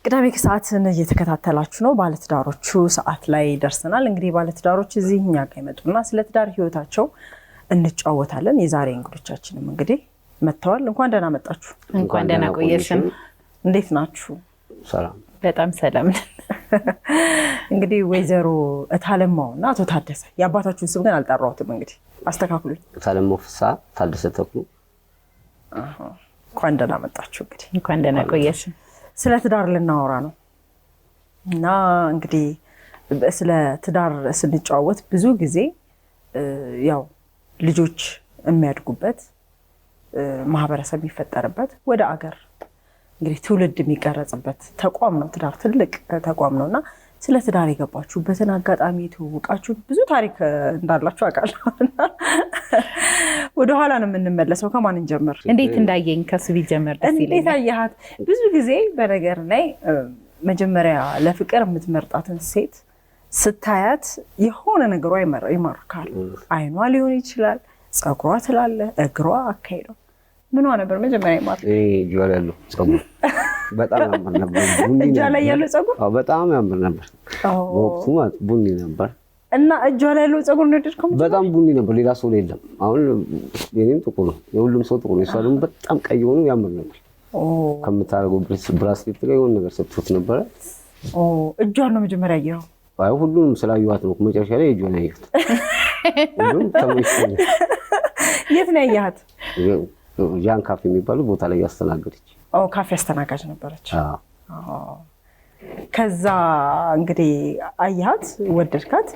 ቅዳሜ ከሰዓትን እየተከታተላችሁ ነው። ባለትዳሮቹ ሰዓት ላይ ደርሰናል። እንግዲህ ባለትዳሮች እዚህ እኛ ጋር ይመጡና ስለ ትዳር ህይወታቸው እንጫወታለን። የዛሬ እንግዶቻችንም እንግዲህ መጥተዋል። እንኳን ደህና መጣችሁ። እንኳን ደህና ቆየሽን። እንዴት ናችሁ? ሰላም፣ በጣም ሰላም። እንግዲህ ወይዘሮ እታለማውና አቶ ታደሰ፣ የአባታችሁን ስም ግን አልጠራሁትም። እንግዲህ አስተካክሉኝ። እታለማው ፍስሐ፣ ታደሰ ተክሉ። እንኳን ደህና መጣችሁ። እንግዲህ እንኳን ደህና ቆየሽን። ስለ ትዳር ልናወራ ነው እና እንግዲህ ስለ ትዳር ስንጫወት ብዙ ጊዜ ያው ልጆች የሚያድጉበት ማህበረሰብ የሚፈጠርበት ወደ አገር እንግዲህ ትውልድ የሚቀረጽበት ተቋም ነው። ትዳር ትልቅ ተቋም ነውና ስለ ትዳር የገባችሁበትን አጋጣሚ ትውውቃችሁ ብዙ ታሪክ እንዳላችሁ አውቃለሁ። ወደ ኋላ ነው የምንመለሰው። ከማን እንጀምር? እንዴት እንዳየኝ ከሱ ቢጀምር ደስ ይለኛል። እንዴት አየሃት? ብዙ ጊዜ በነገር ላይ መጀመሪያ ለፍቅር የምትመርጣትን ሴት ስታያት የሆነ ነገሯ ይማርካል። አይኗ ሊሆን ይችላል፣ ፀጉሯ ትላለ፣ እግሯ፣ አካሄዷ። ምኗ ነበር መጀመሪያ ይማርክ? እጇ ላይ ያለው ፀጉር በጣም ያምር ነበር። እጇ ላይ ያለው ፀጉር በጣም ያምር ነበር። በወቅቱ ማለት ቡኒ ነበር እና እጇ ላይ ያለው ፀጉር ነው የወደድከው? በጣም ቡኒ ነበር። ሌላ ሰው ላይ የለም። አሁን የኔም ጥቁር ነው፣ የሁሉም ሰው ጥቁር ነው። እሷ ደግሞ በጣም ቀይ ሆኖ ያምር ነበር። ከምታደርገው ብራስሌት ጋር የሆነ ነገር ሰጥቶት ነበረ። እጇን ነው መጀመሪያ ያየኸው? አይ ሁሉንም ስላየኋት ነው መጨረሻ ላይ እጇን ያየሁት። ሁሉም ተሞሽኝ። የት ነው ያየሃት? ጃን ካፌ የሚባለው ቦታ ላይ ያስተናገደች። ካፌ አስተናጋጅ ነበረች። ከዛ እንግዲህ አያት፣ ወደድካት?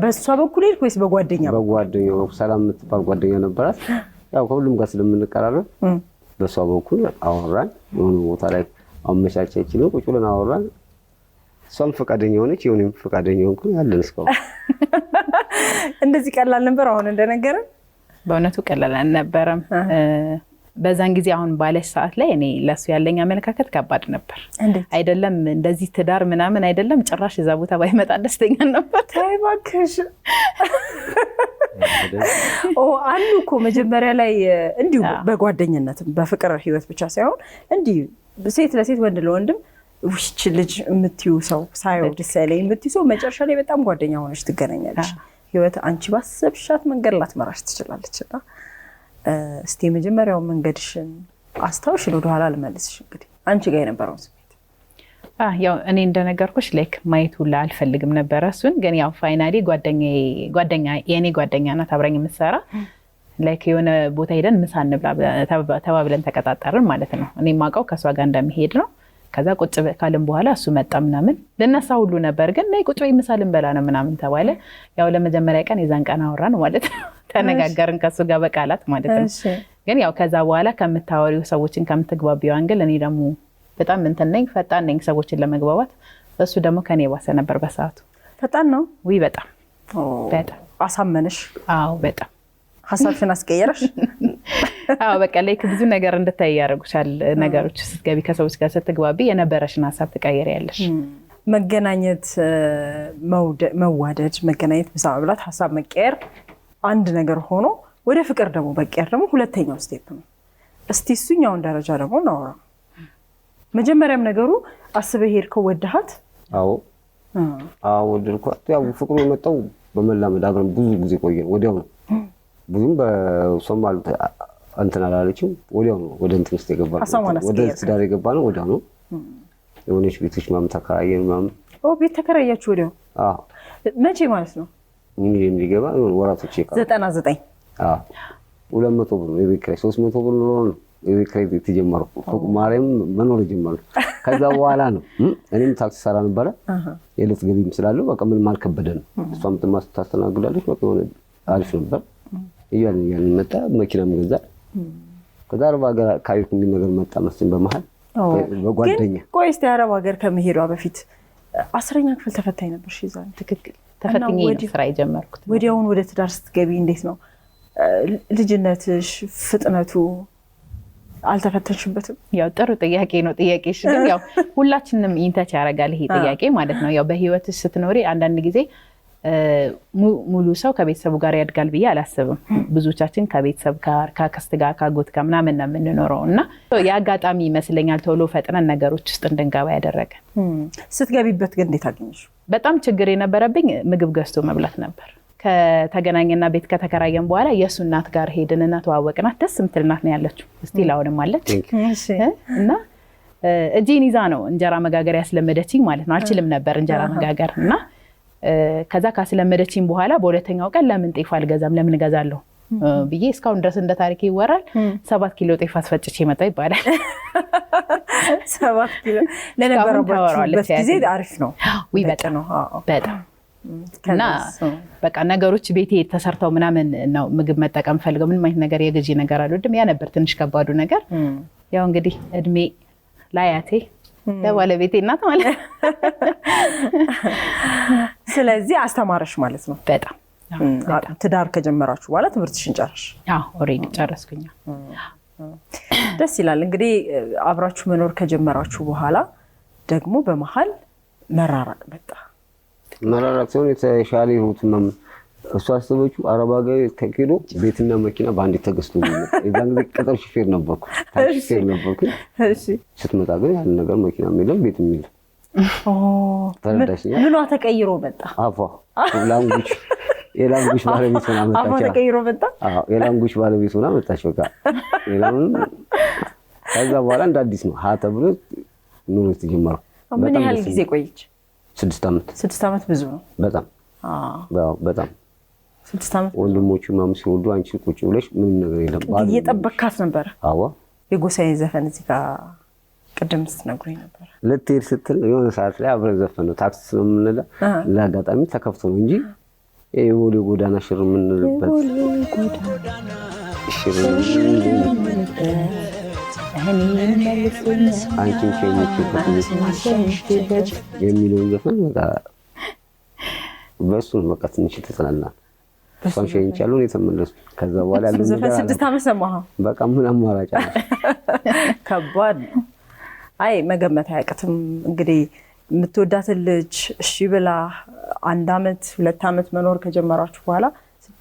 በሷ በኩል ሄድክ ወይስ በጓደኛ? በጓደኛው ሰላም የምትባል ጓደኛ ነበራት። ያው ከሁሉም ጋር ስለምንቀራረብ በሷ በኩል አወራን። የሆነ ቦታ ላይ አመቻቸችን፣ ቁጭ ብለን አወራን። እሷም ፈቃደኛ ሆነች፣ የሆነም ፈቃደኛ ሆንኩ። ያለን እስካሁን። እንደዚህ ቀላል ነበር አሁን እንደነገረን? በእውነቱ ቀላል አልነበረም። በዛን ጊዜ አሁን ባለሽ ሰዓት ላይ እኔ ለሱ ያለኝ አመለካከት ከባድ ነበር። አይደለም እንደዚህ ትዳር ምናምን አይደለም፣ ጭራሽ እዛ ቦታ ባይመጣ ደስተኛ ነበር። ተይ እባክሽ። አሉ እኮ መጀመሪያ ላይ እንዲሁ በጓደኝነትም በፍቅር ህይወት ብቻ ሳይሆን እንዲሁ ሴት ለሴት ወንድ ለወንድም ውሽች ልጅ የምትዩ ሰው ሳይው ደስ ያለኝ የምትዩ ሰው መጨረሻ ላይ በጣም ጓደኛ ሆነች ትገናኛለች። ህይወት አንቺ ባሰብሻት መንገድ ላትመራሽ ትችላለች። እና እስቲ የመጀመሪያው መንገድሽን አስታውሽን፣ ወደኋላ ልመልስሽ። እንግዲህ አንቺ ጋር የነበረውን ስሜት። ያው እኔ እንደነገርኩሽ ላይክ ማየት ሁላ አልፈልግም ነበረ እሱን። ግን ያው ፋይናሊ የኔ ጓደኛ ናት አብራኝ የምትሰራ። ላይክ የሆነ ቦታ ሄደን ምሳ እንብላ ተባብለን ተቀጣጠርን ማለት ነው። እኔ የማውቀው ከእሷ ጋር እንደሚሄድ ነው። ከዛ ቁጭ ካልን በኋላ እሱ መጣ ምናምን ልነሳ ሁሉ ነበር፣ ግን ነይ ቁጭ በይ ምሳ ልንበላ ነው ምናምን ተባለ። ያው ለመጀመሪያ ቀን የዛን ቀን አወራን ማለት ነው። ተነጋገርን ከሱ ጋር በቃላት ማለት ነው። ግን ያው ከዛ በኋላ ከምታወሪው ሰዎችን ከምትግባቢው አንግል እኔ ደግሞ በጣም እንትን ነኝ፣ ፈጣን ነኝ ሰዎችን ለመግባባት። እሱ ደግሞ ከኔ ባሰ ነበር በሰዓቱ። ፈጣን ነው ወይ? በጣም በጣም አሳመነሽ? አዎ በጣም። ሀሳብሽን አስቀየረሽ? አዎ በቃ ላይክ ብዙ ነገር እንድታይ ያደርጉሻል። ነገሮች ስትገቢ ከሰዎች ጋር ስትግባቢ የነበረሽን ሀሳብ ትቀየሪያለሽ። መገናኘት፣ መዋደድ፣ መገናኘት፣ ምሳ መብላት፣ ሀሳብ መቀየር አንድ ነገር ሆኖ ወደ ፍቅር ደግሞ መቀየር ደግሞ ሁለተኛው ስቴፕ ነው። እስቲ እሱኛውን ደረጃ ደግሞ እናወራ። መጀመሪያም ነገሩ አስበህ ሄድከው ወደሃት? አዎ ወደድኳት። ያው ፍቅሩ የመጣው በመላመድ አብረን ብዙ ጊዜ ቆየን። ወዲያው ነው ብዙም በሶም እንትን አላለችም። ወዲያው ነው ወደ እንትን ውስጥ የገባነው፣ ወደ ትዳር የገባነው ወዲያው ነው። የሆነች ቤቶች ምናምን ተከራየን ምናምን። ቤት ተከራያችሁ ወዲያው? መቼ ማለት ነው? ምን የሚገባ ወራቶች ይቀር 99 200 ብር ነው የቤት ኪራይ። 300 ብር ነው የቤት ኪራይ የተጀመረው። ማርያም መኖር ጀመረ። ከዛ በኋላ ነው እኔም ታክሲ ሰራ ነበረ። የዕለት ገቢም ስላለው በቃ ምንም አልከበደንም። እሷም ታስተናግዳለች። በቃ የሆነ አሪፍ ነበር። እያልን መጣ። መኪናም ገዛ። ከዛ አረብ ሀገር ካዩት የሚል ነገር መጣ መስሎኝ በመሀል በጓደኛ። ቆይ እስቲ አረብ ሀገር ከመሄዷ በፊት 10ኛ ክፍል ተፈታኝ ነበር ይዛል? ትክክል። ተፈትኜ ነው ስራ የጀመርኩት። ወዲያውን ወደ ትዳር ስትገቢ እንዴት ነው ልጅነትሽ? ፍጥነቱ አልተፈተንሽበትም? ያው ጥሩ ጥያቄ ነው ጥያቄሽ። ግን ያው ሁላችንም ኢንተች ያደርጋል ይሄ ጥያቄ ማለት ነው። ያው በህይወትሽ ስትኖሪ አንዳንድ ጊዜ ሙሉ ሰው ከቤተሰቡ ጋር ያድጋል ብዬ አላስብም። ብዙዎቻችን ከቤተሰብ ጋር ከአክስት ጋር ከአጎት ጋር ምናምን ነው የምንኖረው እና የአጋጣሚ ይመስለኛል ቶሎ ፈጥነን ነገሮች ውስጥ እንድንገባ ያደረገ። ስትገቢበት ግን እንዴት አገኘሽ? በጣም ችግር የነበረብኝ ምግብ ገዝቶ መብላት ነበር። ከተገናኘና ቤት ከተከራየን በኋላ የእሱ እናት ጋር ሄድንና ተዋወቅናት። ደስ የምትል እናት ነው ያለችው፣ ስቲል አሁንም አለች እና እጄን ይዛ ነው እንጀራ መጋገር ያስለመደችኝ ማለት ነው። አልችልም ነበር እንጀራ መጋገር እና ከዛ ካስለመደችኝ በኋላ በሁለተኛው ቀን ለምን ጤፍ አልገዛም ለምን እገዛለሁ ብዬ እስካሁን ድረስ እንደ ታሪክ ይወራል 7 ኪሎ ጤፍ አስፈጭቼ መጣ ይባላል። 7 ኪሎ ለነበረበት ጊዜ አሪፍ ነው። ወይ በጣም እና በቃ ነገሮች ቤቴ ተሰርተው ምናምን ነው ምግብ መጠቀም ፈልገው ምንም አይነት ነገር የግዢ ነገር አልወድም። ያ ነበር ትንሽ ከባዱ ነገር። ያው እንግዲህ እድሜ ላያቴ ለባለቤቴ እናት ማለት ስለዚህ አስተማረሽ ማለት ነው። በጣም ትዳር ከጀመራችሁ በኋላ ትምህርትሽን ጨረሽ? አዎ ኦሬዲ ጨረስኩኝ። ደስ ይላል። እንግዲህ አብራችሁ መኖር ከጀመራችሁ በኋላ ደግሞ በመሀል መራራቅ መጣ። መራራቅ ሲሆን የተሻለ ህይወት ምናምን እሱ አስበችው አረብ ሀገር ተኪዶ ቤትና መኪና በአንድ ተገዝቶ ነው። የዛን ጊዜ ቅጥር ሹፌር ነበርኩ፣ ታክሲ ሹፌር ነበርኩ። ስትመጣ ግን ያን ነገር መኪና የለም ቤት የለም። ተረዳሽኝ? ምኗ ተቀይሮ መጣ? አፏ ላንጉች የላንጉች ባለቤት ሆና መጣች። አፏ ተቀይሮ መጣ? አዎ የላንጉች ባለቤት ሆና መጣች። በቃ ሌላም ከዛ በኋላ እንደ አዲስ ነው ሀ ተብሎ ኑሮ ተጀመረ። ምን ያህል ጊዜ ቆየች? 6 ዓመት። 6 ዓመት ብዙ ነው በጣም በጣም 6 ዓመት። ወንድሞቹ ማም ሲወልዱ አንቺ ቁጭ ብለሽ ምንም ነገር የለም ባል እየጠበካት ነበር? አዎ የጎሳዬ ዘፈን እዚህ ጋር ቅድም ስትነግሩኝ ነበር። ልትሄድ ስትል የሆነ ሰዓት ላይ አብረን ዘፈን ነው ታክሲ ስለምንነዳ ለአጋጣሚ ተከፍቶ ነው እንጂ የቦሌ ጎዳና ሽር የምንልበት ሽር አንቺን ሸኝቼበት የሚለውን ዘፈን በቃ በእሱን በቃ ትንሽ ተጽናናን። እሷን ሸኝቻለሁ የተመለስኩ። ከዛ በኋላ ያለው ነገር 6 ዓመት ሰማሁ። በቃ ምን አማራጭ አለ? ከባድ ነው። አይ መገመት አያቅትም። እንግዲህ የምትወዳትን ልጅ እሺ ብላ 1 ዓመት 2 ዓመት መኖር ከጀመራችሁ በኋላ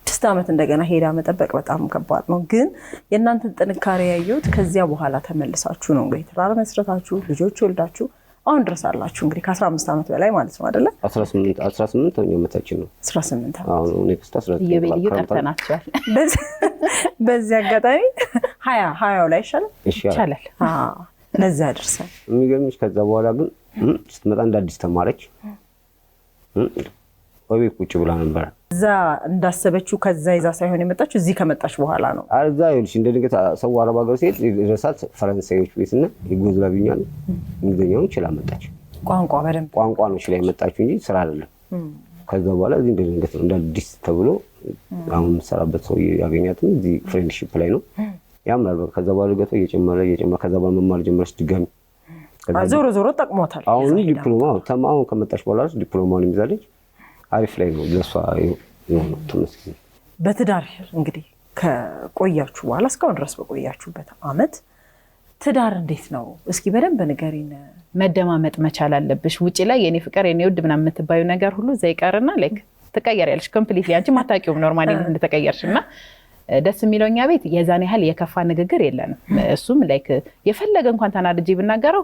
6 ዓመት እንደገና ሄዳ መጠበቅ በጣም ከባድ ነው። ግን የእናንተን ጥንካሬ ያየሁት ከዚያ በኋላ ተመልሳችሁ ነው እንግዲህ ትዳር መስረታችሁ ልጆች ወልዳችሁ አሁን ድረስ አላችሁ። እንግዲህ ከ15 ዓመት በላይ ማለት ነው አይደለ? 18 ዓመታችን ነው። 18 ዓመት አሁን ኔክስት 18 የቤልዩ ጠርተናቸዋል። በዚህ አጋጣሚ 20 ላይ ይሻላል። ለዛ ያደርሳል። የሚገርምሽ ከዛ በኋላ ግን ስትመጣ እንደ አዲስ ተማረች። ወቤት ቁጭ ብላ ነበር። እዛ እንዳሰበችው ከዛ ይዛ ሳይሆን የመጣችው እዚህ ከመጣች በኋላ ነው። አዛ ይልሽ እንደ ድንገት ሰው አረብ ሀገር ሲሄድ ይረሳል። ፈረንሳዮች ቤትና ይጎዝላብኛ ነው እንግሊዝኛውን ችላ መጣች። ቋንቋ በደንብ ቋንቋ ነው ችላ የመጣችው እንጂ ስራ አይደለም። ከዛ በኋላ እዚህ እንደ ድንገት እንደ አዲስ ተብሎ አሁን የምትሰራበት ሰው ያገኛትም እዚህ ፍሬንድሺፕ ላይ ነው ያምራል። ከዛ በኋላ ገቶ እየጨመረ ከዛ በኋላ መማር ጀመረች ድጋሚ። ዞሮ ጠቅሞታል። አሁን ዲፕሎማ ተማውን ከመጣች በኋላ ዲፕሎማውን ይዛለች። አሪፍ ላይ ነው ለሷ ነው ተመስገን። በትዳር እንግዲህ ከቆያችሁ በኋላ እስካሁን ድረስ በቆያችሁበት አመት ትዳር እንዴት ነው? እስኪ በደንብ ንገሪን። መደማመጥ መቻል አለብሽ። ውጪ ላይ የኔ ፍቅር የኔ ውድ ምናምን የምትባዩ ነገር ሁሉ ዘይቀርና ላይክ ትቀየሪያለሽ ኮምፕሊትሊ። አንቺ ማታውቂውም ኖርማሊ እንደተቀየርሽና ደስ የሚለው እኛ ቤት የዛን ያህል የከፋ ንግግር የለንም። እሱም ላይክ የፈለገ እንኳን ተናድጄ ብናገረው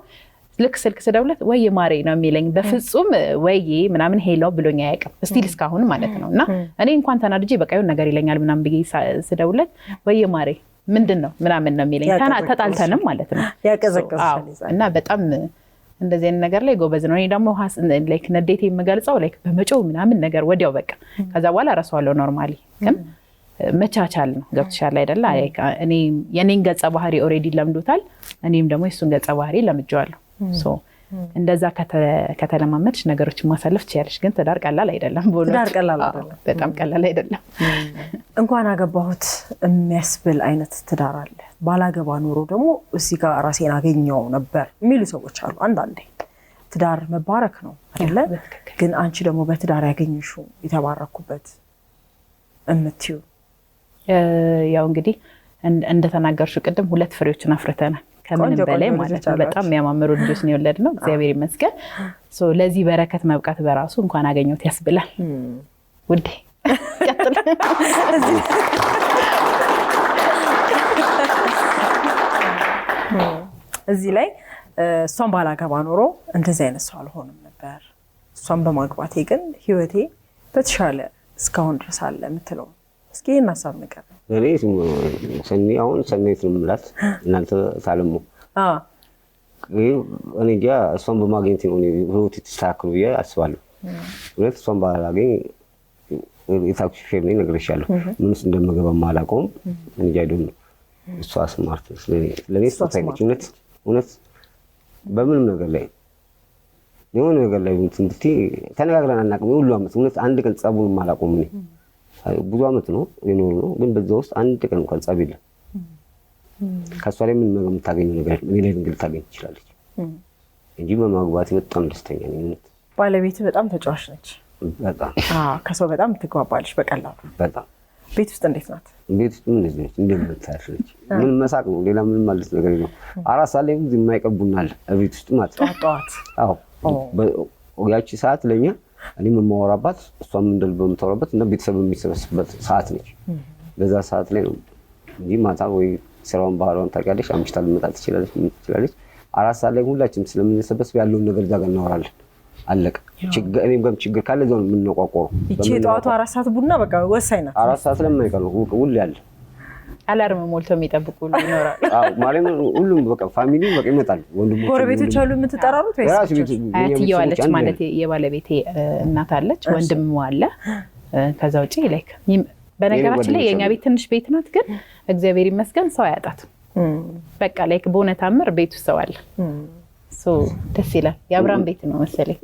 ልክ ስልክ ስደውለት ወይ ማሬ ነው የሚለኝ። በፍጹም ወይ ምናምን ሄሎ ብሎኝ አያውቅም ስቲል እስካሁን ማለት ነው። እና እኔ እንኳን ተናድጄ በቃ የሆነ ነገር ይለኛል ምናምን ብዬ ስደውለት ወይ ማሬ ምንድነው ምናምን ነው የሚለኝ። ተጣልተንም ማለት ነው ያቀዘቀዘሻል። እና በጣም እንደዚህ አይነት ነገር ላይ ጎበዝ ነው። እኔ ደግሞ ላይክ ንዴቴ የምገልጸው ላይክ በመጮህ ምናምን ነገር ወዲያው በቃ ከዛ በኋላ እረሳዋለሁ ኖርማሊ። ግን መቻቻል ነው። ገብቶሻል አይደለ? እኔ የኔን ገጸ ባህሪ ኦሬዲ ለምዶታል፣ እኔም ደግሞ የሱን ገጸ ባህሪ ለምጄዋለሁ። ሶ እንደዛ ከተለማመድሽ ነገሮችን ማሳለፍ ትችያለሽ። ግን ትዳር ቀላል አይደለም። ትዳር ቀላል አይደለም፣ በጣም ቀላል አይደለም። እንኳን አገባሁት የሚያስብል አይነት ትዳር አለ። ባላገባ ኖሮ ደግሞ እዚህ ጋር ራሴን አገኘው ነበር የሚሉ ሰዎች አሉ። አንዳንዴ ትዳር መባረክ ነው አይደለ? ግን አንቺ ደግሞ በትዳር ያገኘሽው የተባረኩበት እምትዩ ያው እንግዲህ እንደተናገርሽው ቅድም 2 ፍሬዎችን አፍርተናል። ከምንም በላይ ማለት ነው በጣም የሚያማምሩ ልጆች ነው የወለድነው። እግዚአብሔር ይመስገን። ለዚህ በረከት መብቃት በራሱ እንኳን አገኘሁት ያስብላል። ውዴ ቀጥል። እዚህ ላይ እሷን ባላገባ ኖሮ እንደዚህ አይነት ሰው አልሆንም ነበር፣ እሷን በማግባቴ ግን ህይወቴ በተሻለ እስካሁን ድረስ አለ የምትለው እስኪ ይህን ሀሳብ ንገር። እኔ ሰኒ አሁን ሰናይት ነው የምላት እናንተ ታለሙ እኔ እንጃ እሷን በማግኘት ነው ህይወቴ ተስተካክሎ ብዬ አስባለሁ። እውነት እሷን ባላገኝ የታክሲ ሹፌር ነኝ እነግርሻለሁ። ምንስ እንደምገባም አላውቀውም። እንጃ አይደለም እሷ ስማርት ለኔ ስታይለች እውነት በምንም ነገር ላይ የሆነ ነገር ላይ እንትን ብትይ ተነጋግረን አናውቅም። ሁሉ አመት እውነት አንድ ቀን ጸቡን አላውቀውም። እኔ ብዙ አመት ነው የኖር ነው፣ ግን በዛ ውስጥ አንድ ቀን እንኳን ጸብ የለም። ከሷ ላይ ምን ነገር የምታገኘው ነገር እኔ ላይ ግን ልታገኝ ትችላለች እንጂ በማግባቴ በጣም ደስተኛ ነኝ። እውነት ባለቤት በጣም ተጫዋች ነች። በጣም ከሰው በጣም ትግባባለች በቀላሉ። በጣም ቤት ውስጥ እንዴት ናት? ቤት ውስጥ ምን ነች እንደምታሽ ነች። ምን መሳቅ ነው፣ ሌላ ምንም ማለት ነገር የለም። 4 ሰዓት ላይ ብዙ የማይቀቡናል ቤት ውስጥ ማለት ጠዋት። አዎ ያቺ ሰዓት ለኛ እኔ የማወራባት እሷም እንደልብ የምታወራበት እና ቤተሰብ የሚሰበስበት ሰዓት ነች። በዛ ሰዓት ላይ ነው እንጂ ማታ ወይ ስራውን ባህሯን ታውቂያለሽ፣ አምሽታ ልመጣ ትችላለች። 4 ሰዓት ላይ ሁላችንም ስለምንሰበስብ ያለውን ነገር እዛ ጋር እናወራለን። አለቀ። እኔም ጋርም ችግር ካለ እዛው ነው የምንቋቋረው። ይቺ የጠዋቱ 4 ሰዓት ቡና በቃ ወሳኝ ናት። 4 ሰዓት ስለማይቀር ነው ሁሌ ያለ አላርም ሞልቶ የሚጠብቁ ሁሉ ይኖራል። ማለት ሁሉም በቃ ፋሚሊ በቃ ይመጣል። ወንድሞች ጎረቤቶች አሉ የምትጠራሩት ወይስ አያትየው አለች ማለት የባለቤቴ እናት አለች፣ ወንድም አለ። ከዛ ውጪ ላይክ በነገራችን ላይ የኛ ቤት ትንሽ ቤት ናት፣ ግን እግዚአብሔር ይመስገን ሰው አያጣትም። በቃ ላይክ በእውነት ታምር ቤት ውስጥ ሰው አለ። ደስ ይላል። የአብርሃም ቤት ነው መሰለኝ።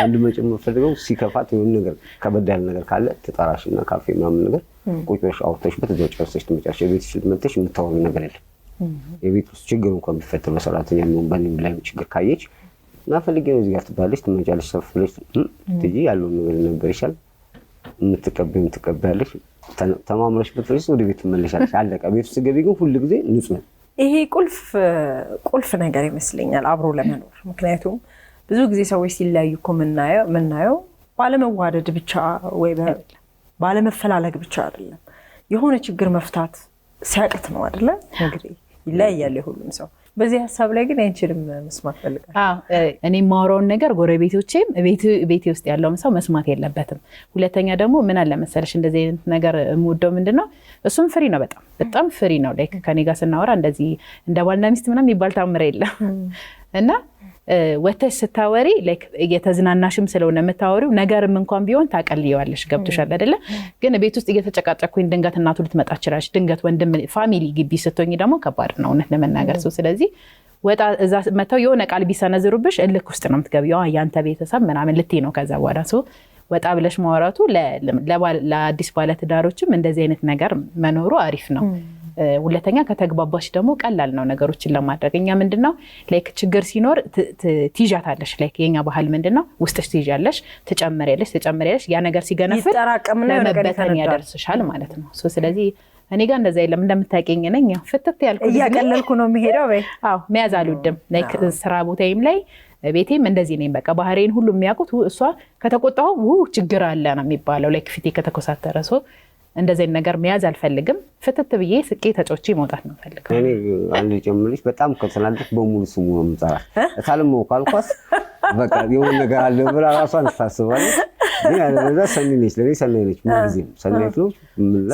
አንድ መጨመር ፈልገው ሲከፋት የሆነ ነገር ከበድ ያለ ነገር ካለ ትጠራሽና ካፌ ምናምን ነገር ቁጭ ብለሽ አውርተሽበት እዛው ጨርሰሽ ትመጫለሽ። የቤትሽ መጥተሽ የምታወሪው ነገር የለም። የቤት ውስጥ ችግር እንኳን ቢፈጠር በሰራተኛ የሚሆን በእኔም ላይ ችግር ካየች እና ፈልጌ ነው እዚህ ጋር ትባለሽ፣ ትመጫለሽ። ሰፍ ብለሽ ትጂ ያለውን ነገር ነበር ይሻል ትቀበያለሽ። ተማምረሽ ብትፈልጊ ወደ ቤት ትመለሻለሽ። አለቀ። ቤት ውስጥ ገቢ ግን ሁሉ ጊዜ ንጹህ ነው። ይሄ ቁልፍ ነገር ይመስለኛል አብሮ ለመኖር። ምክንያቱም ብዙ ጊዜ ሰዎች ሲለያዩ እኮ የምናየው ባለመዋደድ ብቻ ወይ ባለመፈላለግ ብቻ አይደለም፣ የሆነ ችግር መፍታት ሲያቅት ነው አይደለ? እንግዲህ ይለያያል ሁሉም ሰው። በዚህ ሀሳብ ላይ ግን አይንችልም መስማት ፈልጋለሁ። እኔ የማወራውን ነገር ጎረቤቶቼም ቤቴ ውስጥ ያለውም ሰው መስማት የለበትም። ሁለተኛ ደግሞ ምን አለ መሰለሽ እንደዚህ አይነት ነገር የምወደው ምንድነው እሱም ፍሪ ነው፣ በጣም ፍሪ ነው። ላይክ ከኔ ጋር ስናወራ እንደዚህ እንደ ባልና ሚስት ምናምን የሚባል ታምር የለም እና ወተሽ ስታወሪ ላይክ እየተዝናናሽም ስለሆነ የምታወሪው ነገርም እንኳን ቢሆን ታቀልየዋለሽ። ገብቶሻል አይደለ? ግን ቤት ውስጥ እየተጨቃጨኩኝ ድንገት እናቱ ልትመጣ ትችላለች። ድንገት ወንድም ፋሚሊ ግቢ ስትሆኝ ደግሞ ከባድ ነው እውነት ለመናገር ሰው። ስለዚህ ወጣ እዛ መተው የሆነ ቃል ቢሰነዝሩብሽ እልክ ውስጥ ነው የምትገቢው። ያንተ ቤተሰብ ምናምን ልትይ ነው። ከዛ በኋላ ሰው ወጣ ብለሽ ማውራቱ ለአዲስ ባለትዳሮችም እንደዚህ አይነት ነገር መኖሩ አሪፍ ነው። ሁለተኛ ከተግባባሽ ደግሞ ቀላል ነው ነገሮችን ለማድረግ። እኛ ምንድነው ላይክ ችግር ሲኖር ትይዣታለሽ። ላይክ የኛ ባህል ምንድነው ውስጥሽ ትይዣለሽ፣ ትጨምሪያለሽ። ያ ነገር ሲገነፍል ለመበተን ያደርስሻል ማለት ነው። ስለዚህ እኔ ጋር እንደዛ የለም። እንደምታውቂኝ ነኝ ፍትት ያልኩ እያቀለልኩ ነው የሚሄደው። አዎ መያዝ አልወድም። ላይክ ስራ ቦታዬም ላይ ቤቴም እንደዚህ ነኝ። በቃ ባህሬን ሁሉ የሚያውቁት እሷ ከተቆጣው ችግር አለ ነው የሚባለው። ላይክ ፊቴ ከተኮሳተረ ሰው እንደዚህ ነገር መያዝ አልፈልግም። ፍትት ብዬ ስቄ ተጮቼ መውጣት ነው ፈልገው። እኔ አንድ ጨምልሽ በጣም ከተናደድኩ በሙሉ ስሙ ነው የምጠራት። ታልሞ ካልኳስ በቃ የሆነ ነገር አለ ብላ ራሷን ታስባለች። ግን ያለዛ ሰኒ ነች፣ ለኔ ሰናይ ነች። ምን ጊዜ ሰናይት ነው።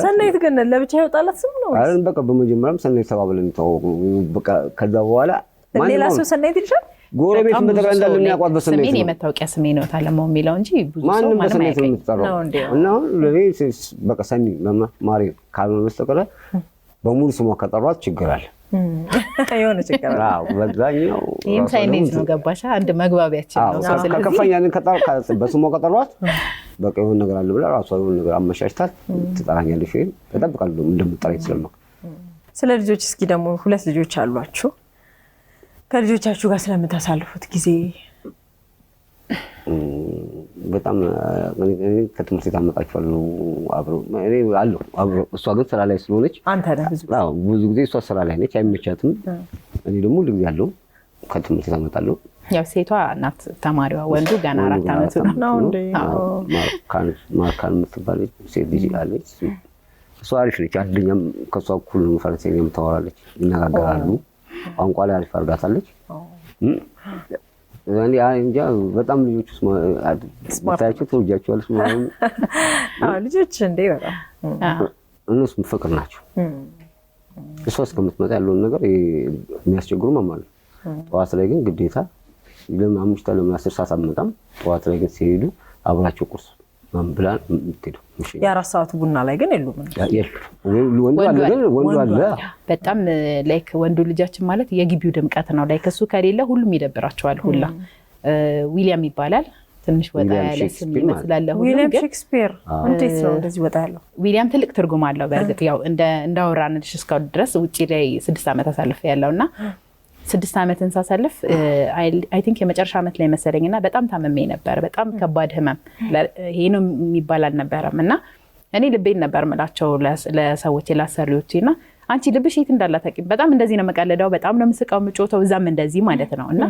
ሰናይት ግን ለብቻ ይወጣላት ስም ነው አይደል? በቃ በመጀመሪያም ሰናይት ተባብለን ተዋወቁ። በቃ ከዛ በኋላ ሌላ ሰው ሰናይት ይልሻል። ጎረቤት በተባለ እንዳለ የሚያውቋት በሰናይት ነው። ስሜን የመታወቂያ ስሜ ነው ታለማው የሚለው እንጂ ብዙ ሰው ማለት ነው የምትጠራው። እና ለኔ በቃ ሰኒ ማሪ ካልሆነ በስተቀር በሙሉ ስሟ ከጠሯት ችግር አለ። የሆነ ችግር አለ። አዎ በዛኛው ይሄም ሳይኔት ነው ገባሻ? አንድ መግባቢያችን ነው። ስለዚህ ከከፋኝ ያንን በስሟ ከጠሯት በቃ የሆነ ነገር አለ ብላ ራሷ የሆነ ነገር አመሻሽታት ትጠራኛለች። ወይ እጠብቃለሁ እንደምትጠራኝ ስለማውቅ። ስለ ልጆች እስኪ ደግሞ 2 ልጆች አሏችሁ። ከልጆቻችሁ ጋር ስለምታሳልፉት ጊዜ በጣም ከትምህርት ቤት አመጣችኋለሁ አብረው አለው። እሷ ግን ስራ ላይ ስለሆነች አንተ ነህ ብዙ ጊዜ እሷ ስራ ላይ ነች፣ አይመቻትም። እኔ ደግሞ ሁሉ ጊዜ አለው ከትምህርት ቤት አመጣለሁ። ያው ሴቷ እናት ተማሪዋ ወንዱ ገና 4 ዓመቱ ነው እንዴ? ማርካን የምትባል ሴት ልጅ አለች። እሷ አሪፍ ነች። አንደኛም ከሷ እኩል ፈረንሳይኛ የምታወራለች፣ ይነጋገራሉ። ቋንቋ ላይ አሪፍ አድርጋታለች። እንጃ በጣም ልጆች ስማርታቸው ተወጃቸዋል ማለት ነው። ልጆች እንዴ በጣም እነሱም ፍቅር ናቸው። እሷ እስከምትመጣ ያለውን ነገር የሚያስቸግሩ ማለት ነው። ጠዋት ላይ ግን ግዴታ ለማሙሽታ ለማስተር ሰዓት አመጣም። ጠዋት ላይ ግን ሲሄዱ አብራቸው ቁርስ ማንብላ የምትሄደው። የ4 ሰዓት ቡና ላይ ግን የሉም። ወንዱ አለ በጣም ላይክ ወንዱ ልጃችን ማለት የግቢው ድምቀት ነው። ላይክ እሱ ከሌለ ሁሉም ይደብራቸዋል ሁላ። ዊሊያም ይባላል። ትንሽ ወጣ ያለ ስም ይመስላል። ዊሊያም ሼክስፒር እንዴት ነው እንደዚህ ወጣ ያለው? ዊሊያም ትልቅ ትርጉም አለው። በእርግጥ ያው እንዳወራንልሽ እስካሁን ድረስ ውጪ ላይ 6 ዓመት አሳልፍ ያለውና 6 ዓመትን ሳሳልፍ አይ ቲንክ የመጨረሻ ዓመት ላይ መሰለኝና በጣም ታመሜ ነበር። በጣም ከባድ ህመም ይሄ ነው የሚባል አልነበረም። እና እኔ ልቤን ነበር የምላቸው ለሰዎች ላሰሪዎችና አንቺ ልብሽ የት እንዳላታቂም በጣም እንደዚህ ነው መቀለዳው፣ በጣም ነው ምስቃው ምጮተው እዛም እንደዚህ ማለት ነው። እና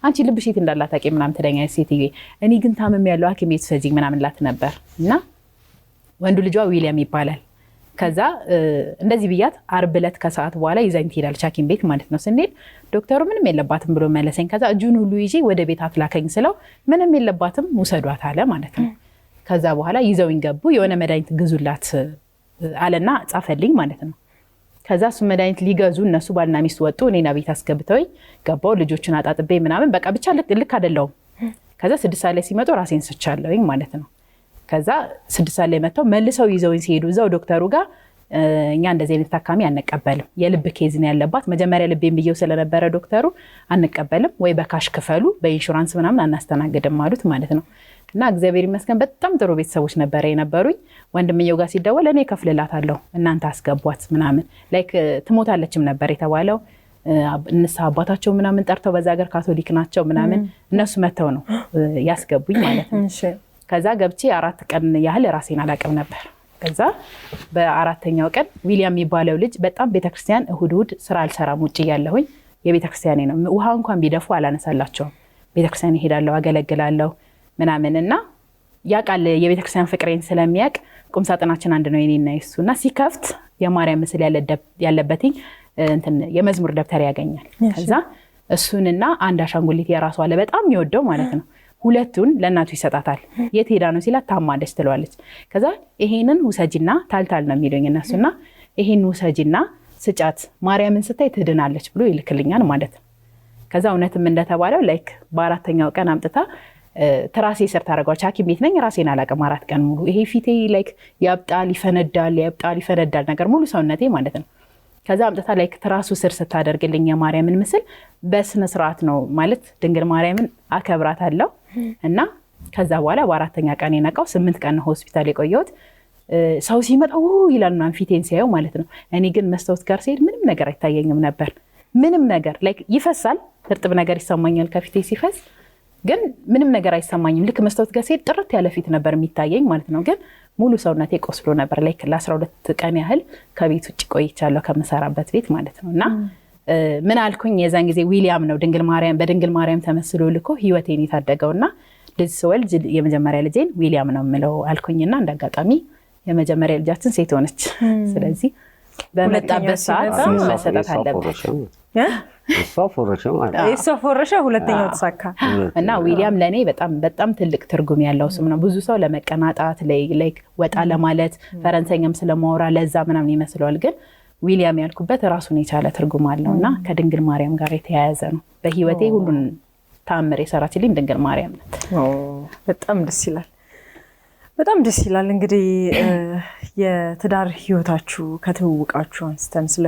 አንቺ ልብሽ የት እንዳላታቂም ምናምን ትለኛለች ሴትዬ። እኔ ግን ታመሜ ያለው ሐኪም ቤት ፈጂኝ ምናምን ላት ነበር። እና ወንዱ ልጇ ዊሊያም ይባላል። ከዛ እንደዚህ ብያት ዓርብ ዕለት ከሰዓት በኋላ ይዛኝ ትሄዳለች ሐኪም ቤት ማለት ነው። ስንሄድ ዶክተሩ ምንም የለባትም ብሎ መለሰኝ። ከዛ እጁን ሁሉ ይዤ ወደ ቤት አትላከኝ ስለው ምንም የለባትም ውሰዷት አለ ማለት ነው። ከዛ በኋላ ይዘውኝ ገቡ። የሆነ መድኃኒት ግዙላት አለና ጻፈልኝ ማለት ነው። ከዛ እሱ መድኃኒት ሊገዙ እነሱ ባልና ሚስት ወጡ። እኔና ቤት አስገብተውኝ ገባው። ልጆችን አጣጥቤ ምናምን በቃ ብቻ ልክ አይደለሁም። ከዛ 6 ሰዓት ላይ ሲመጡ ራሴን ስቻለሁኝ ማለት ነው። ከዛ 6 ሰዓት ላይ መጥተው መልሰው ይዘውኝ ሲሄዱ እዛው ዶክተሩ ጋር እኛ እንደዚህ አይነት ታካሚ አንቀበልም፣ የልብ ኬዝ ነው ያለባት። መጀመሪያ ልቤን ብየው ስለነበረ ዶክተሩ አንቀበልም፣ ወይ በካሽ ክፈሉ፣ በኢንሹራንስ ምናምን አናስተናግድም አሉት ማለት ነው። እና እግዚአብሔር ይመስገን በጣም ጥሩ ቤተሰቦች ነበረ የነበሩኝ። ወንድምየው ጋር ሲደወል እኔ ከፍልላታለሁ እናንተ አስገቧት ምናምን ላይክ ትሞታለችም ነበር የተባለው። እንስሳ አባታቸው ምናምን ጠርተው በዛ ሀገር ካቶሊክ ናቸው ምናምን እነሱ መተው ነው ያስገቡኝ ማለት ነው። ከዛ ገብቼ 4 ቀን ያህል ራሴን አላቅም ነበር። ከዛ በ4ኛው ቀን ዊሊያም የሚባለው ልጅ በጣም ቤተክርስቲያን እሁድ ስራ አልሰራም ውጪ ያለሁኝ የቤተክርስቲያኔ ነው። ውሃ እንኳን ቢደፉ አላነሳላቸውም። ቤተክርስቲያን እሄዳለሁ አገለግላለሁ ምናምንና ያቃል የቤተክርስቲያን ፍቅሬን ስለሚያቅ ቁምሳጥናችን አንድ ነው የኔና የሱና ሲከፍት የማርያም ምስል ያለበትኝ እንትን የመዝሙር ደብተር ያገኛል። ከዛ እሱንና አንድ አሻንጉሊት የራሱ አለ በጣም ይወደው ማለት ነው። ሁለቱን ለእናቱ ይሰጣታል። የት ሄዳ ነው ሲላት ታማለች ትለዋለች። ከዛ ይሄንን ውሰጂና ታልታል ነው የሚሉኝ እነሱና ይሄን ውሰጂና ስጫት ማርያምን ስታይ ትድናለች ብሎ ይልክልኛል ማለት ነው። ከዛ እውነትም እንደተባለው ላይክ በ4ኛው ቀን አምጥታ ትራሴ ስር ታደርገዋለች። ሐኪም ቤት ነኝ ራሴን አላቅም 4 ቀን ሙሉ ይሄ ፊቴ ላይክ ያብጣል ይፈነዳል ነገር ሙሉ ሰውነቴ ማለት ነው። ከዛ አምጥታ ላይክ ትራሱ ስር ስታደርግልኝ የማርያምን ምስል በስነ ስርዓት ነው ማለት ድንግል ማርያምን አከብራታለሁ። እና ከዛ በኋላ በ4ኛ ቀን የነቃው 8 ቀን ሆስፒታል የቆየሁት። ሰው ሲመጣው ይላል ምናምን ፊቴን ሲያየው ማለት ነው። እኔ ግን መስታወት ጋር ሲሄድ ምንም ነገር አይታየኝም ነበር። ምንም ነገር ላይክ ይፈሳል፣ እርጥብ ነገር ይሰማኛል ከፊቴ ሲፈስ፣ ግን ምንም ነገር አይሰማኝም። ልክ መስታወት ጋር ሲሄድ ጥርት ያለ ፊት ነበር የሚታየኝ ማለት ነው። ግን ሙሉ ሰውነቴ ቆስሎ ነበር። ላይክ ለ12 ቀን ያህል ከቤት ውጭ ቆይቻለሁ ከምሰራበት ቤት ማለት ነው። እና ምን አልኩኝ የዛን ጊዜ ዊሊያም ነው በድንግል ማርያም ተመስሎ ልኮ ህይወቴን የታደገውና ልጅ ስወልድ የመጀመሪያ ልጄን ዊሊያም ነው የምለው አልኩኝና እንዳጋጣሚ የመጀመሪያ ልጃችን ሴት ሆነች። ስለዚህ በመጣበት ሰዓት መሰጠት አለበት። እሷ ፎረሻ ሁለተኛው ተሳካ እና ዊሊያም ለኔ በጣም ትልቅ ትርጉም ያለው ስም ነው። ብዙ ሰው ለመቀናጣት ላይክ ወጣ ለማለት ፈረንሳይኛም ስለማወራ ለዛ ምናምን ይመስለዋል። ግን ዊሊያም ያልኩበት ራሱን የቻለ ትርጉም አለውና ከድንግል ማርያም ጋር የተያያዘ ነው። በህይወቴ ሁሉን ታምር የሰራችልኝ ድንግል ማርያም ናት። በጣም ደስ ይላል። እንግዲህ የትዳር ህይወታችሁ ከተዋወቃችሁ አንስተን ስለ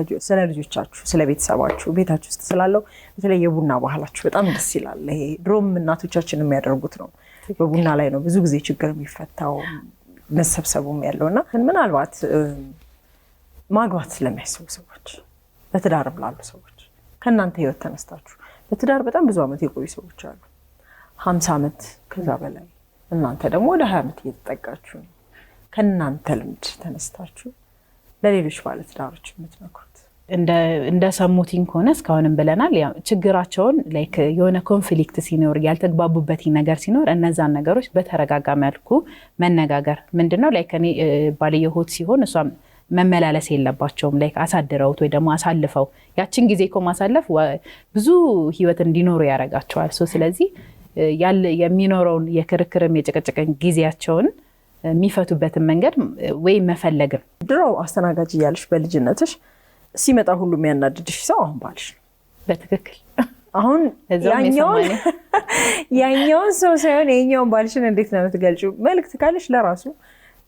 ልጆቻችሁ፣ ስለ ቤተሰባችሁ፣ ቤታችሁ ውስጥ ስላለው በተለይ የቡና ባህላችሁ በጣም ደስ ይላል። ይሄ ድሮም እናቶቻችን የሚያደርጉት ነው። በቡና ላይ ነው ብዙ ጊዜ ችግር የሚፈታው መሰብሰቡም ያለውና ምናልባት ማግባት ስለሚያስቡ ሰዎች፣ በትዳርም ላሉ ሰዎች ከእናንተ ህይወት ተነስታችሁ በትዳር በጣም ብዙ ዓመት የቆዩ ሰዎች አሉ፣ 50 ዓመት ከዛ በላይ። እናንተ ደግሞ ወደ 20 ዓመት እየተጠጋችሁ ነው። ከእናንተ ልምድ ተነስታችሁ ለሌሎች ባለትዳሮች የምትመክሩት እንደሰሙትኝ ከሆነ እስካሁንም ብለናል ያው ችግራቸውን ላይክ የሆነ ኮንፍሊክት ሲኖር ያልተግባቡበት ነገር ሲኖር እነዛን ነገሮች በተረጋጋ መልኩ መነጋገር ምንድነው ላይክ እኔ ባልየሆት ሲሆን እሷም መመላለስ የለባቸውም ላይክ አሳድረውት ወይ ደግሞ አሳልፈው ያችን ጊዜ እኮ ማሳለፍ ብዙ ህይወት እንዲኖሩ ያረጋቸዋል ስለዚህ የሚኖረውን የክርክርም የጭቅጭቅን ጊዜያቸውን የሚፈቱበትን መንገድ ወይ መፈለግም ድሮ አስተናጋጅ እያልሽ በልጅነትሽ ሲመጣ ሁሉ የሚያናድድሽ ሰው አሁን ባልሽ በትክክል አሁን ያኛውን ሰው ሳይሆን የኛውን ባልሽን እንዴት ነው የምትገልጪው መልእክት ካለሽ ለራሱ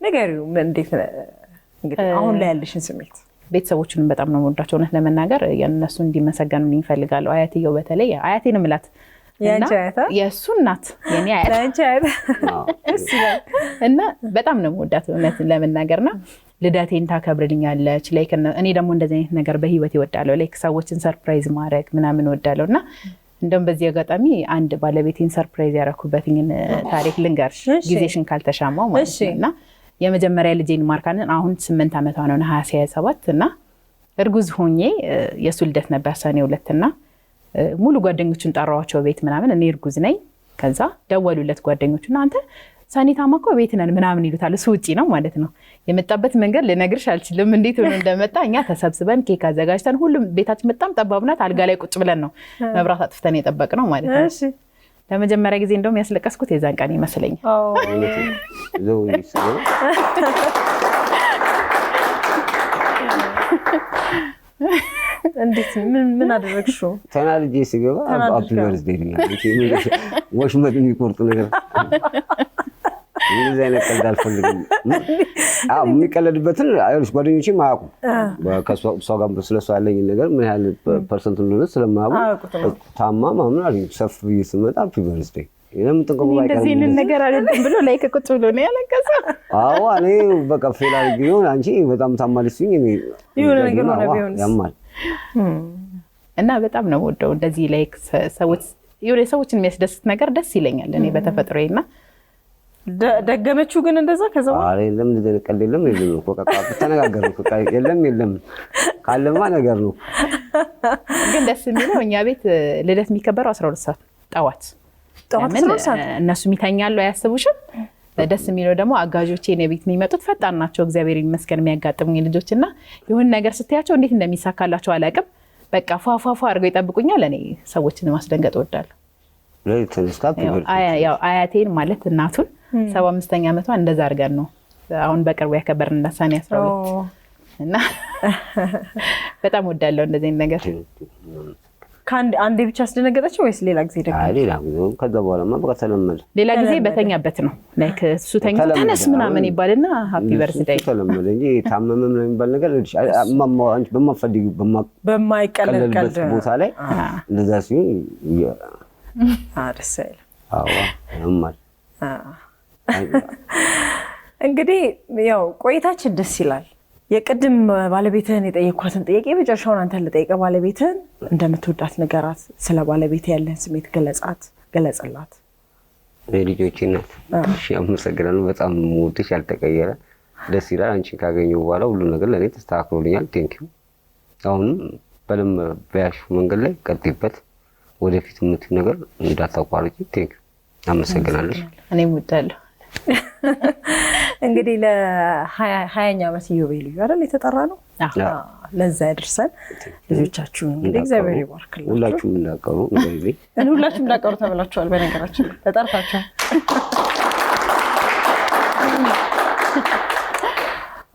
ንገሪው እንዴት እንግዲህ አሁን ላይ ያለሽን ስሜት ቤተሰቦቹንም በጣም ነው የምወዳቸው እውነት ለመናገር የነሱ እንዲመሰገኑልኝ እፈልጋለሁ አያቴው በተለይ አያቴንም እላት ያንቺ አያታ የሱ እናት የኔ አያታ ያንቺ አያታ እና በጣም ነው የምወዳት እውነት ለመናገርና ልደቴን ታከብርልኛለች ላይክ እኔ ደግሞ እንደዚህ አይነት ነገር በህይወት ይወዳለሁ ላይክ ሰዎችን ሰርፕራይዝ ማድረግ ምናምን ወዳለውና እንደውም በዚህ አጋጣሚ አንድ ባለቤቴን ሰርፕራይዝ ያረኩበትኝ ታሪክ ልንገርሽ ጊዜሽን ካልተሻማው ማለት ነውና የመጀመሪያ ልጄን ማርካንን አሁን 8 አመቷ ነው ነሐሴ 27 እና እርጉዝ ሆኜ የሱ ልደት ነበር ሰኔ 2 እና ሙሉ ጓደኞቹን ጠራዋቸው ቤት ምናምን እኔ እርጉዝ ነኝ ከዛ ደወሉለት ጓደኞቹና አንተ ሳኒታማ እኮ ቤት ነን ምናምን ይሉታል እሱ ውጪ ነው ማለት ነው የመጣበት መንገድ ልነግርሽ አልችልም እንዴት ሆኖ እንደመጣ እኛ ተሰብስበን ኬክ አዘጋጅተን ሁሉም ቤታችን በጣም ጠባብናት አልጋ ላይ ቁጭ ብለን ነው መብራት አጥፍተን የጠበቅነው ማለት ነው እሺ ለመጀመሪያ ጊዜ እንደውም ያስለቀስኩት የዛን ቀን ይመስለኛል እንዴት ምን አደረግሽው ተናልጄ ሲገባ ሃፒ በርዝዴይ ነው ወሽመጥ የሚቆርጥ ነገር እንደዚህ አይነት ቀልድ አልፈልግም የሚቀለድበትን አይልሽ ጓደኞቼ ማያውቁ ከሷ ጋር ስለሷ ያለኝ ነገር ምን ያህል ፐርሰንት እንደሆነ ስለማያውቁ ታማ ማምን አለኝ ሰፍ ይስመጣ ሃፒ በርዝዴይ የለም ተቆም ባይቀር እንደዚህ ነገር አይደለም ብሎ ላይክ ቁጭ ብሎ ነው ያለቀሰው አዎ እኔ በቃ ፌል አድርጌው አንቺ በጣም ታማልሽኝ እኔ ይሁን ነገር ሆነ ቢሆን ያማል እና በጣም ነው ወደው እንደዚህ ላይክ ሰዎች የሆነ ሰዎችን የሚያስደስት ነገር ደስ ይለኛል እኔ በተፈጥሮዬና ደገመችው ግን እንደዛ ከዛው አሬ ለምን እንደቀል የለም እኮ በቃ ተነጋገርን በቃ የለም ካለማ ነገር ነው ግን ደስ የሚለው እኛ ቤት ልደት የሚከበረው 12 ሰዓት ጠዋት እነሱ የሚተኛሉ አያስቡሽም ደስ የሚለው ደግሞ አጋጆቼ ነው ቤት የሚመጡት ፈጣን ናቸው እግዚአብሔር ይመስገን የሚያጋጥሙኝ ልጆችና ይሁን ነገር ስትያቸው እንዴት እንደሚሳካላቸው አላውቅም በቃ ፏፏፏ አድርገው ይጠብቁኛል እኔ ሰዎችን ማስደንገጥ እወዳለሁ ያው አያቴን ማለት እናቱን 75ኛ ዓመቷ እንደዛ አድርገን ነው አሁን በቅርቡ ያከበርን ሰኔ 12 እና በጣም ወዳለው እንደዚህ ነገር አንዴ ብቻ አስደነገጠችው ወይስ ሌላ ጊዜ ደግሞ ሌላ ጊዜ ከዛ በኋላማ በቃ ተለመደ ሌላ ጊዜ በተኛበት ነው ላይክ እሱ ተነስ ምናምን ይባልና ሃፒ በርዝዴይ ተለመደ እንጂ ታመመም ነው የሚባል ነገር አንቺ በማፈልጊ በማይቀለል ቦታ ላይ እንደዛ ሲሆን ደስ ይላል አዎ ያማል እንግዲህ ያው ቆይታችን ደስ ይላል የቅድም ባለቤትህን የጠየኳትን ጥያቄ በጨርሻውን አንተን ልጠይቀ ባለቤትህን እንደምትወዳት ነገራት ስለ ባለቤት ያለህን ስሜት ገለጽላት ልጆቼ ናት እሺ አመሰግናለሁ በጣም ሙድሽ ያልተቀየረ ደስ ይላል አንቺን ካገኘው በኋላ ሁሉ ነገር ለኔ ተስተካክሎልኛል ቴንኪው አሁንም በለም በያሹ መንገድ ላይ ቀጥይበት ወደፊት የምትይው ነገር እንዳታቋርጪ ቴንኪው አመሰግናለሁ እኔም ወዳለሁ እንግዲህ ለ20ኛ ዓመት ኢዮቤልዩ አይደል የተጠራ ነው ለዛ ያድርሰን ልጆቻችሁን እንግዲህ እግዚአብሔር ይባርክላችሁ ሁላችሁም እንዳቀሩ እንግዲህ ሁላችሁም እንዳቀሩ ተብላችኋል በነገራችን ተጠርታችኋል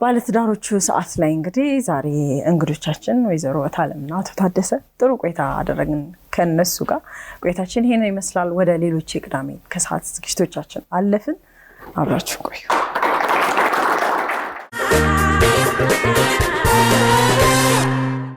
ባለትዳሮቹ ሰዓት ላይ እንግዲህ ዛሬ እንግዶቻችን ወይዘሮ እታለምና አቶ ታደሰ ጥሩ ቆይታ አደረግን ከነሱ ጋር ቆይታችን ይሄን ይመስላል ወደ ሌሎች የቅዳሜ ከሰዓት ዝግጅቶቻችን አለፍን አብራችሁ ቆዩ